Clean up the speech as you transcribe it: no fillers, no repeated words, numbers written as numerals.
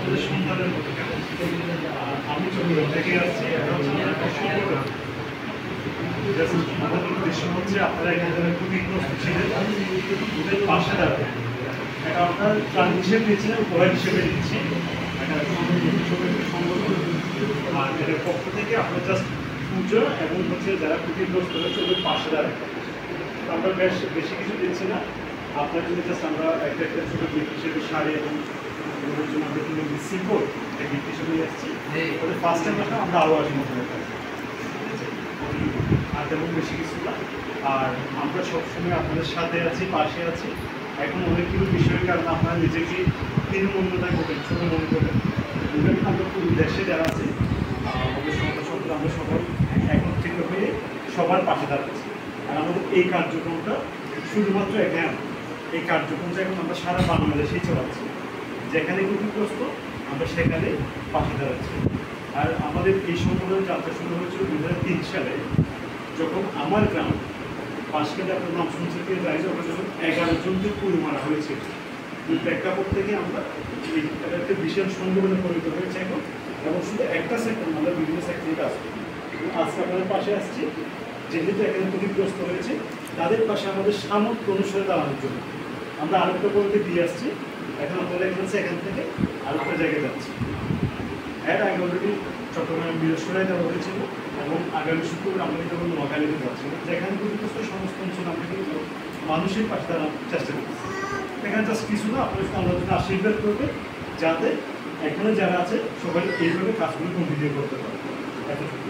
আপনাদের সন্তানের মতো কেমন। আমি যখন দেখে আসছি এটা হচ্ছে আমাদের উদ্দেশ্য হচ্ছে আপনারা এখানে ক্ষতিগ্রস্ত ছিলেন ওদের পাশে দাঁড়াবেন। এটা আপনার প্রাণ হিসেবে নিয়েছিলেন, উপহার হিসেবে নিচ্ছি আর এদের পক্ষ থেকে আপনার জাস্ট পুজো এবং হচ্ছে যারা ক্ষতিগ্রস্ত হচ্ছে ওদের পাশে দাঁড়াবেন। আমরা বেশি কিছু দিচ্ছি না, আপনার জন্য জাস্ট আমরা একটা ছোটো গিফট হিসেবে শাড়ি এবং ওদের জন্য আমরা কিন্তু সিকোর একটা গিফট হিসেবে নিয়ে আসছি। ওদের ফার্স্ট টাইম আসলে আমরা আরও আসবো আর তেমন বেশি কিছু না। আর আমরা সবসময় আপনাদের সাথে আছি, পাশে আছি। এখন অনেকগুলো বিষয়ের কারণে আপনারা নিজেকে হীনমন্যতায় করবেন, ছোটো মনে করবেন। ইভেন আমরা পুরো দেশে যারা আছে আমাদের সন্তান আমরা সবাই একত্রিত হয়ে সবার পাশে দাঁড়াচ্ছি। আর আমাদের এই কার্যক্রমটা শুধুমাত্র এখানে, এই কার্যক্রমটা এখন আমরা সারা বাংলাদেশেই চালাচ্ছি। যেখানে ক্ষতিগ্রস্ত আমরা সেখানে পাশে দাঁড়াচ্ছি। আর আমাদের এই সংগঠনের যাত্রা শুরু হয়েছিল 2003 সালে, যখন আমার গ্রাম পাশকেটে আপনার নাম শুনছে কি যাই, যখন 11 জনকে পুরো মারা হয়েছে। এই প্রেক্ষাপট থেকে আমরা এটা একটা বিশাল সংগঠনে পরিণত হয়েছে এখন, এবং শুধু একটা সেক্টর আমরা বিভিন্ন সেক্টরে কাজ করি। আজকে আপনাদের পাশে আসছি, যেহেতু এখানে ক্ষতিগ্রস্ত হয়েছে তাদের পাশে আমাদের সামর্থ্য অনুসারে দাঁড়ানোর জন্য আমরা আরেকটা বলতে দিয়ে আসছি। এখন আপনারা এখানে এখান থেকে আরেকটা জায়গায় যাচ্ছি। এর আগে অলরেডি চট্টগ্রামে বৃহস্পতিবার দেওয়া হয়েছিল এবং আগামী শুক্রবার আমরা কিন্তু নোয়াখালীতে যাচ্ছি, যেখানে ক্ষতিগ্রস্ত সমস্ত অঞ্চল আমরা কিন্তু মানুষের পাশে দাঁড়ানোর চেষ্টা করছি। এখানে জাস্ট কিছু না, আপনার আমরা জন্য আশীর্বাদ করবে যাতে এখানে যারা আছে সবাই এইভাবে কাজগুলো কন্টিনিউ করতে পারে। এতটুকু।